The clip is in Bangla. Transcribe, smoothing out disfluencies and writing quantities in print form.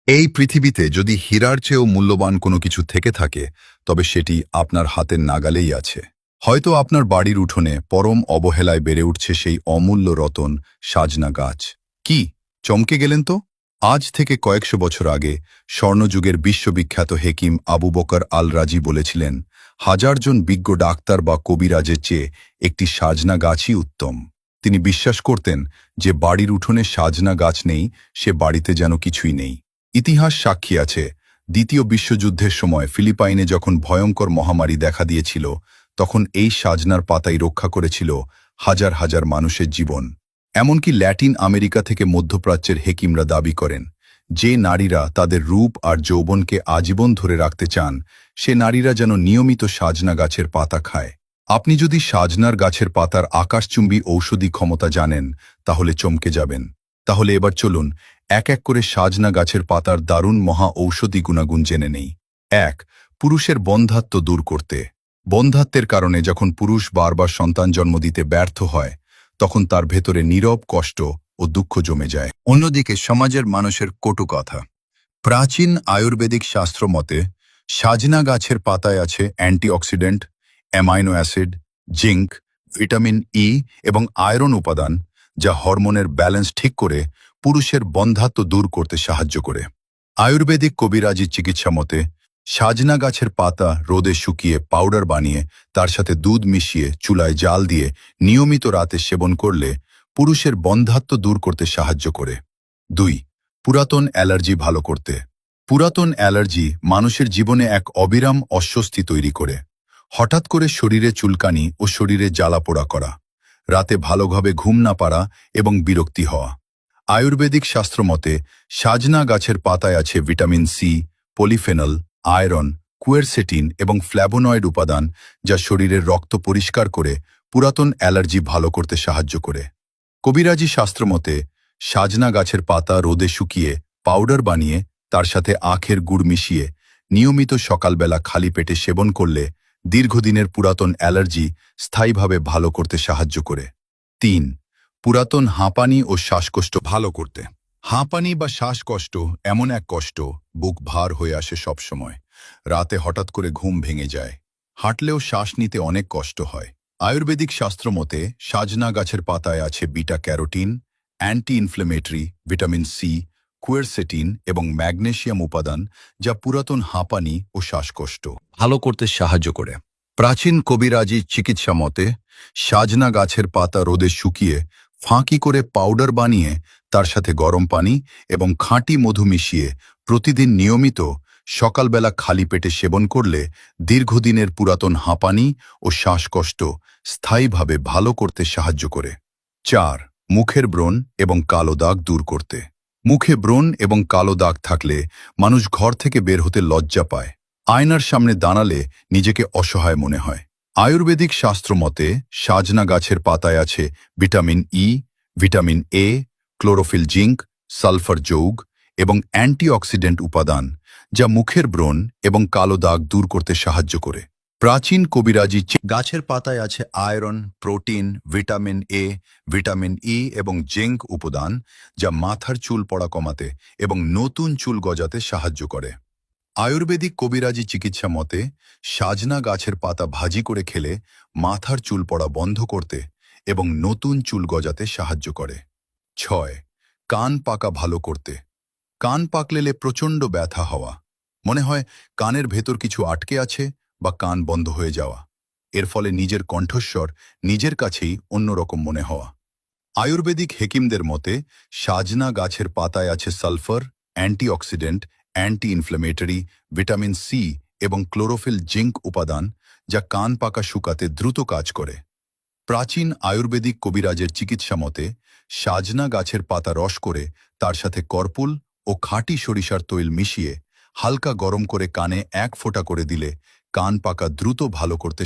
এই পৃথিবীতে যদি হীরার চেয়েও মূল্যবান কোনো কিছু থেকে থাকে তবে সেটি আপনার হাতের নাগালেই আছে। হয়তো আপনার বাড়ির উঠোনে পরম অবহেলায় বেড়ে উঠছে সেই অমূল্য রতন সাজনা গাছ। কি চমকে গেলেন তো? আজ থেকে কয়েকশো বছর আগে স্বর্ণযুগের বিশ্ববিখ্যাত হেকিম আবু বকর আল রাজি বলেছিলেন, হাজারজন বিজ্ঞ ডাক্তার বা কবিরাজের চেয়ে একটি সাজনা গাছই উত্তম। তিনি বিশ্বাস করতেন যে বাড়ির উঠোনে সাজনা গাছ নেই, সে বাড়িতে যেন কিছুই নেই। ইতিহাস সাক্ষী আছে, দ্বিতীয় বিশ্বযুদ্ধের সময় ফিলিপাইনে যখন ভয়ঙ্কর মহামারী দেখা দিয়েছিল, তখন এই সাজনার পাতাই রক্ষা করেছিল হাজার হাজার মানুষের জীবন। এমনকি ল্যাটিন আমেরিকা থেকে মধ্যপ্রাচ্যের হেকিমরা দাবি করেন, যে নারীরা তাদের রূপ আর যৌবনকে আজীবন ধরে রাখতে চান, সে নারীরা যেন নিয়মিত সাজনা গাছের পাতা খায়। আপনি যদি সাজনার গাছের পাতার আকাশচুম্বী ঔষধি ক্ষমতা জানেন, তাহলে চমকে যাবেন। তাহলে এবার চলুন এক এক করে সাজনা গাছের পাতার দারুণ মহা ঔষধি গুণাগুণ জেনে নেই। ১. পুরুষের বন্ধ্যাত্ব দূর করতে। বন্ধ্যাত্বের কারণে যখন পুরুষ বারবার সন্তান জন্ম দিতে ব্যর্থ হয়, তখন তার ভেতরে নীরব কষ্ট ও দুঃখ জমে যায়। অন্যদিকে সমাজের মানুষের কটু কথা। প্রাচীন আয়ুর্বেদিক শাস্ত্র মতে সাজনা গাছের পাতায় আছে antioxidant, amino acid, zinc, vitamin E এবং আয়রন উপাদান, যা হরমোনের ব্যালেন্স ঠিক করে পুরুষের বন্ধ্যাত্ব দূর করতে সাহায্য করে। আয়ুর্বেদিক কবিরাজি চিকিৎসা মতে সাজনা গাছের পাতা রোদে শুকিয়ে পাউডার বানিয়ে তার সাথে দুধ মিশিয়ে চুলায় জাল দিয়ে নিয়মিত রাতে সেবন করলে পুরুষের বন্ধ্যাত্ব দূর করতে সাহায্য করে। ২. পুরাতন অ্যালার্জি ভালো করতে। পুরাতন অ্যালার্জি মানুষের জীবনে এক অবিরাম অস্বস্তি তৈরি করে। হঠাৎ করে শরীরে চুলকানি ও শরীরে জ্বালাপোড়া করা, রাতে ভালোভাবে ঘুম না পারা এবং বিরক্তি হওয়া। আয়ুর্বেদিক শাস্ত্র মতে সাজনা গাছের পাতায় আছে vitamin C, polyphenol, iron, quercetin এবং ফ্ল্যাভোনয়েড উপাদান, যা শরীরের রক্ত পরিষ্কার করে পুরাতন অ্যালার্জি ভালো করতে সাহায্য করে। কবিরাজি শাস্ত্র মতে সাজনা গাছের পাতা রোদে শুকিয়ে পাউডার বানিয়ে তার সাথে আখের গুড় মিশিয়ে নিয়মিত সকালবেলা খালি পেটে সেবন করলে দীর্ঘদিনের পুরাতন অ্যালার্জি স্থায়ীভাবে ভালো করতে সাহায্য করে। ৩. পুরাতন হাঁপানি ও শ্বাসকষ্ট ভালো করতে। হাঁপানি বা শ্বাসকষ্ট এমন এক কষ্ট, বুক ভার হয়ে আসে সবসময়, রাতে হঠাৎ করে ঘুম ভেঙে যায়, হাঁটলেও শ্বাস নিতে অনেক কষ্ট হয়। আয়ুর্বেদিক শাস্ত্র মতে সাজনা গাছের পাতায় আছে beta carotene, anti inflammatory, vitamin C, quercetin এবং ম্যাগনেসিয়াম উপাদান, যা পুরাতন হাঁপানি ও শ্বাসকষ্ট ভালো করতে সাহায্য করে। প্রাচীন কবিরাজি চিকিৎসা মতে সাজনা গাছের পাতা রোদে শুকিয়ে ফাঁকি করে পাউডার বানিয়ে তার সাথে গরম পানি এবং খাঁটি মধু মিশিয়ে প্রতিদিন নিয়মিত সকালবেলা খালি পেটে সেবন করলে দীর্ঘদিনের পুরাতন হাঁপানি ও শ্বাসকষ্ট স্থায়ীভাবে ভালো করতে সাহায্য করে। ৪. মুখের ব্রণ এবং কালো দাগ দূর করতে। মুখে ব্রণ এবং কালো দাগ থাকলে মানুষ ঘর থেকে বের হতে লজ্জা পায়। আয়নার সামনে দাঁড়ালে নিজেকে অসহায় মনে হয়। আয়ুর্বেদিক শাস্ত্র মতে সাজনা গাছের পাতায় আছে vitamin E, vitamin A, chlorophyll zinc, sulphur যৌগ এবং অ্যান্টিঅক্সিডেন্ট উপাদান, যা মুখের ব্রণ এবং কালো দাগ দূর করতে সাহায্য করে। প্রাচীন কবিরাজি গাছের পাতায় আছে iron, protein, vitamin A, vitamin E এবং জিঙ্ক উপাদান, যা মাথার চুল পড়া কমাতে এবং নতুন চুল গজাতে সাহায্য করে। আয়ুর্বেদিক কবিরাজি চিকিৎসা মতে সাজনা গাছের পাতা ভাজি করে খেলে মাথার চুল পড়া বন্ধ করতে এবং নতুন চুল গজাতে সাহায্য করে। ৬. কান পাকা ভালো করতে। কান পাকলেলে প্রচণ্ড ব্যথা হওয়া, মনে হয় কানের ভেতর কিছু আটকে আছে বা কান বন্ধ হয়ে যাওয়া, এর ফলে নিজের কণ্ঠস্বর নিজের কাছেই অন্যরকম মনে হওয়া। আয়ুর্বেদিক হেকিমদের মতে সাজনা গাছের পাতায় আছে sulphur, antioxidant, anti inflammatory, vitamin C এবং ক্লোরোফিল জিঙ্ক উপাদান, যা কান পাকা শুকাতে দ্রুত কাজ করে। প্রাচীন আয়ুর্বেদিক কবিরাজের চিকিৎসা মতে সাজনা গাছের পাতা রস করে তার সাথে কর্পুল ও খাঁটি সরিষার তৈল মিশিয়ে হালকা গরম করে কানে ১ ফোঁটা করে দিলে কান পাকা দ্রুত ভালো করতে